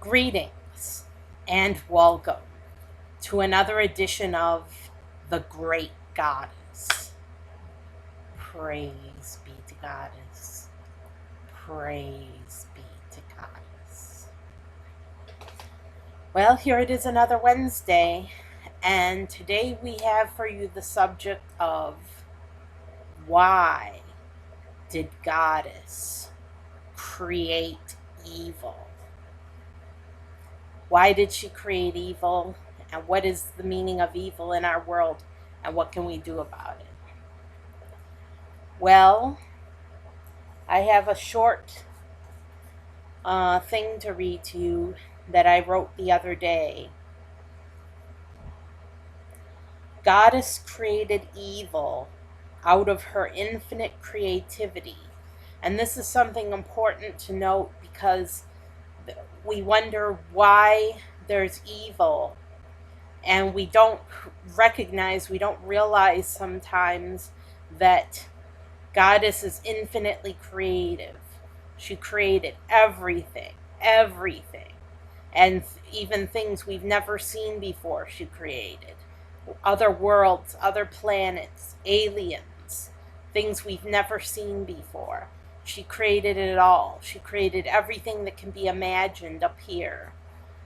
Greetings and welcome to another edition of The Great Goddess. Praise be to Goddess. Praise be to Goddess. Well, here it is, another Wednesday, and today we have for you the subject of why did Goddess create evil? Why did she create evil? And what is the meaning of evil in our world? And what can we do about it? Well, I have a short thing to read to you that I wrote the other day. Goddess created evil out of her infinite creativity. And this is something important to note because we wonder why there's evil, and we don't realize sometimes that Goddess is infinitely creative. She created everything, and even things we've never seen before she created. Other worlds, other planets, aliens, things we've never seen before. She created it all. She created everything that can be imagined up here.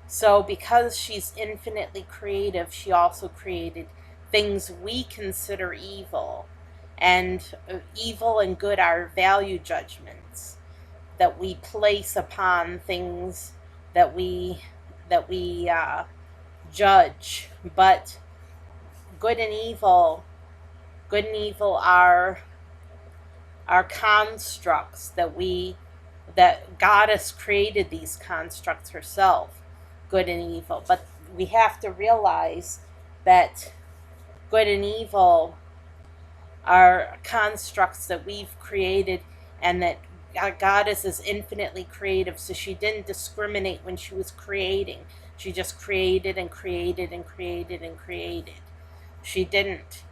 So because she's infinitely creative, she also created things we consider evil. And evil and good are value judgments that we place upon things that we judge. But good and evil are constructs that Goddess created these constructs herself, good and evil. But we have to realize that good and evil are constructs that we've created, and that Goddess is infinitely creative, so she didn't discriminate when she was creating. She just created and created and created and created. She didn't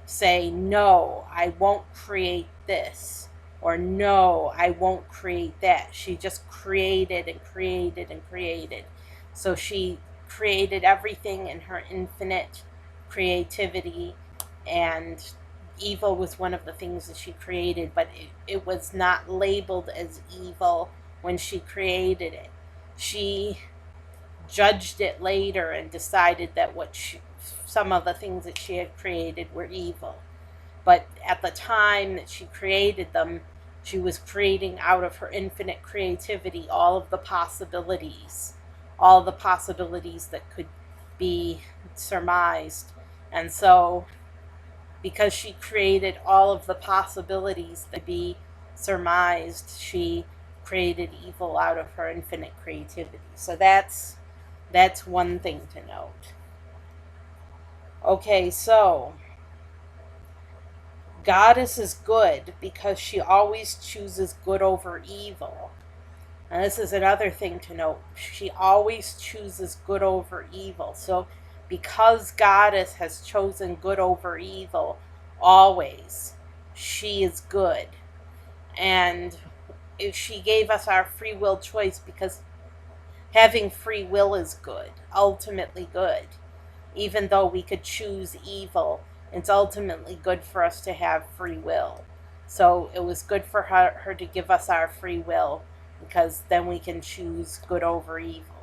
say, no, I won't create this, or no, I won't create that. She just created and created and created. So she created everything in her infinite creativity, and evil was one of the things that she created, but it was not labeled as evil when she created it. She judged it later and decided that some of the things that she had created were evil. But at the time that she created them, she was creating out of her infinite creativity all of the possibilities that could be surmised. And so, because she created all of the possibilities that could be surmised, she created evil out of her infinite creativity. So that's one thing to note. Okay, so Goddess is good because she always chooses good over evil. And this is another thing to note. She always chooses good over evil. So because Goddess has chosen good over evil, always, she is good. And if she gave us our free will choice, because having free will is good, ultimately good. Even though we could choose evil, it's ultimately good for us to have free will. So it was good for her to give us our free will, because then we can choose good over evil.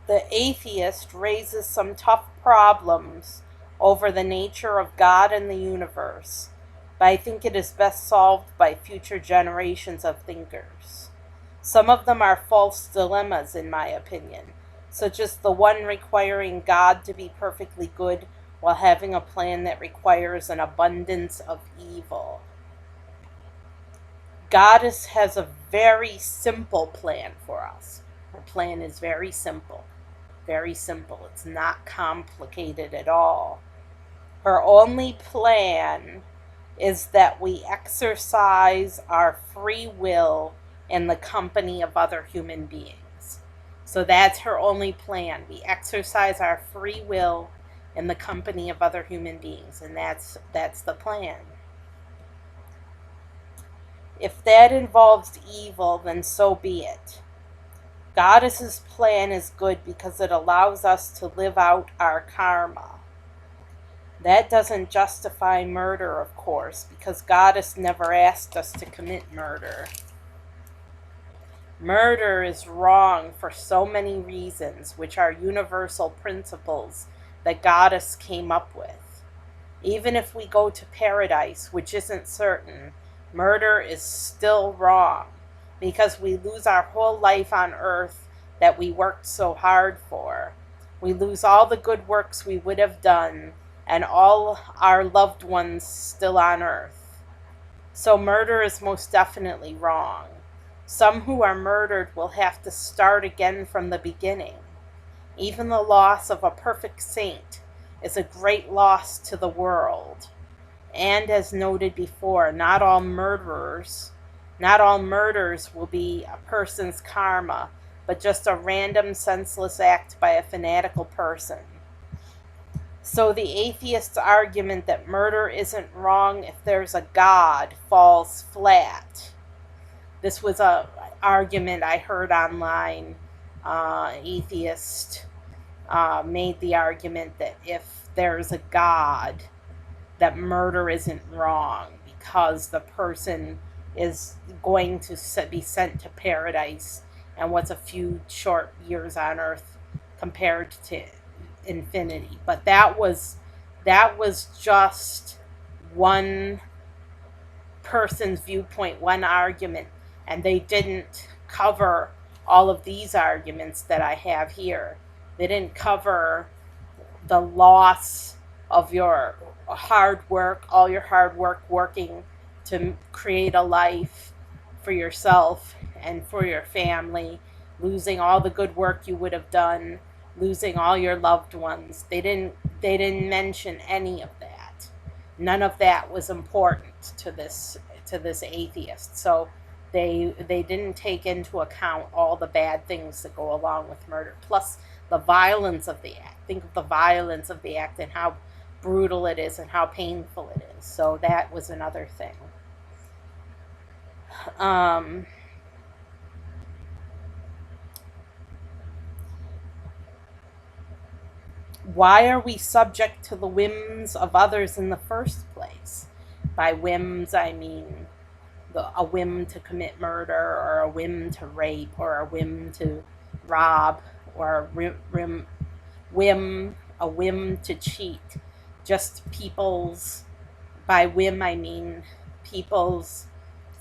The atheist raises some tough problems over the nature of God and the universe, but I think it is best solved by future generations of thinkers. Some of them are false dilemmas, in my opinion, such as the one requiring God to be perfectly good while having a plan that requires an abundance of evil. Goddess has a very simple plan for us. Her plan is very simple. Very simple. It's not complicated at all. Her only plan is that we exercise our free will in the company of other human beings. So that's her only plan. We exercise our free will in the company of other human beings, and that's the plan. If that involves evil, then so be it. Goddess's plan is good because it allows us to live out our karma. That doesn't justify murder, of course, because Goddess never asked us to commit murder. Murder is wrong for so many reasons, which are universal principles that Goddess came up with. Even if we go to paradise, which isn't certain, murder is still wrong because we lose our whole life on earth that we worked so hard for. We lose all the good works we would have done and all our loved ones still on earth. So murder is most definitely wrong. Some who are murdered will have to start again from the beginning. Even the loss of a perfect saint is a great loss to the world. And as noted before, not all murders will be a person's karma, but just a random senseless act by a fanatical person. So the atheist's argument that murder isn't wrong if there's a God falls flat. This was an argument I heard online. Atheist made the argument that if there's a God, that murder isn't wrong because the person is going to be sent to paradise, and what's a few short years on earth compared to infinity. But that was just one person's viewpoint, one argument, and they didn't cover all of these arguments that I have here. They didn't cover the loss of your hard work, all your hard work working to create a life for yourself and for your family, losing all the good work you would have done, losing all your loved ones. They didn't mention any of that. None of that was important to this atheist. So they didn't take into account all the bad things that go along with murder, plus the violence of the act. Think of the violence of the act and how brutal it is and how painful it is. So that was another thing. Why are we subject to the whims of others in the first place? By whims, I mean a whim to commit murder, or a whim to rape, or a whim to rob, or a whim to cheat. Just by whim I mean people's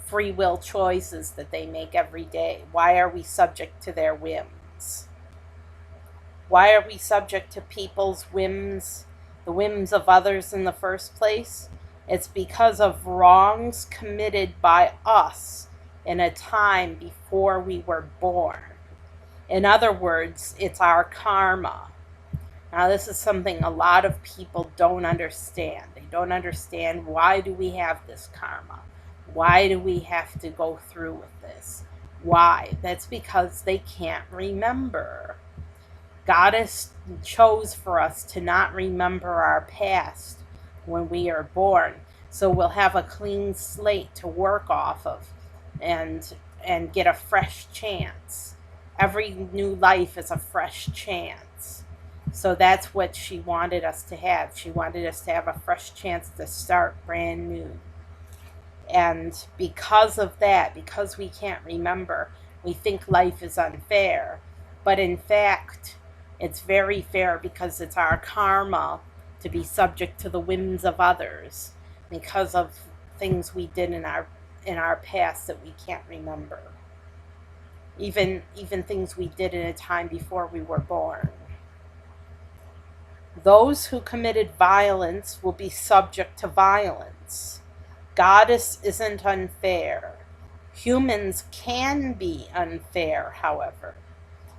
free will choices that they make every day. Why are we subject to their whims? Why are we subject to people's whims, the whims of others in the first place? It's because of wrongs committed by us in a time before we were born. In other words, it's our karma. Now, this is something a lot of people don't understand. They don't understand, why do we have this karma? Why do we have to go through with this? Why? That's because they can't remember. Goddess chose for us to not remember our past when we are born, so we'll have a clean slate to work off of and get a fresh chance. Every new life is a fresh chance. So that's what she wanted us to have. She wanted us to have a fresh chance to start brand new. And because of that, because we can't remember, we think life is unfair. But in fact, it's very fair because it's our karma to be subject to the whims of others because of things we did in our past that we can't remember. Even things we did in a time before we were born. Those who committed violence will be subject to violence. Goddess isn't unfair. Humans can be unfair, however.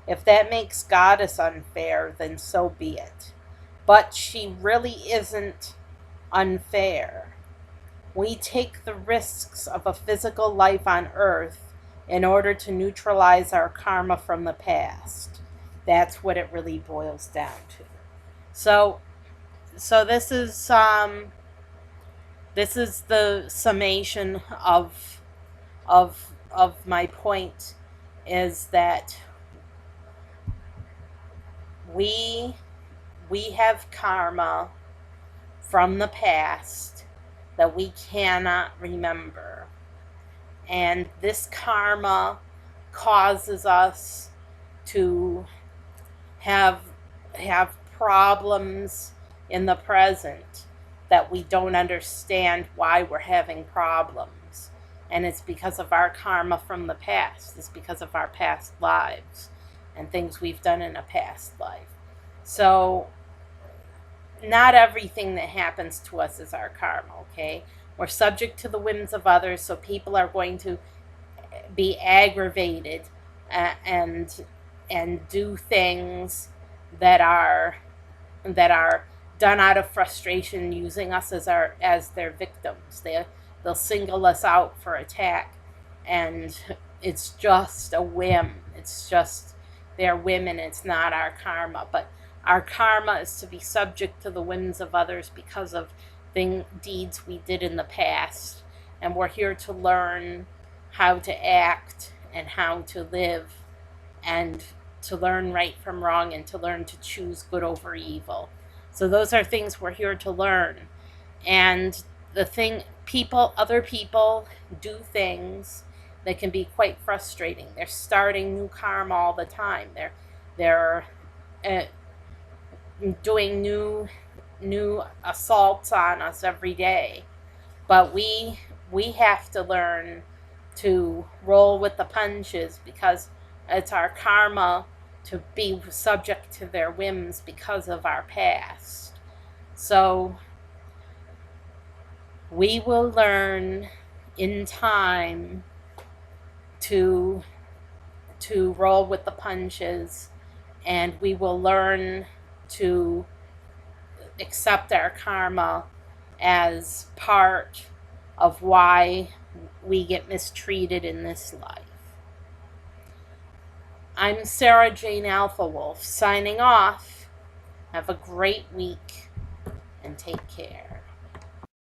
If that makes Goddess unfair, then so be it. But she really isn't unfair. We take the risks of a physical life on Earth in order to neutralize our karma from the past. That's what it really boils down to. So this is the summation of of my point is that we have karma from the past that we cannot remember. And this karma causes us to have problems in the present that we don't understand why we're having problems. And it's because of our karma from the past. It's because of our past lives and things we've done in a past life. So not everything that happens to us is our karma, okay? We're subject to the whims of others, so people are going to be aggravated and do things that are done out of frustration, using us as their victims. They'll single us out for attack, and it's just a whim. It's just their whim, and it's not our karma. But our karma is to be subject to the whims of others because of deeds we did in the past, and we're here to learn how to act and how to live, and to learn right from wrong, and to learn to choose good over evil. So those are things we're here to learn. And other people do things that can be quite frustrating. They're starting new karma all the time. They're doing new assaults on us every day. But we have to learn to roll with the punches, because it's our karma to be subject to their whims because of our past. So we will learn in time to roll with the punches, and we will learn to accept our karma as part of why we get mistreated in this life. I'm Sarah Jane Alpha Wolf, signing off. Have a great week and take care.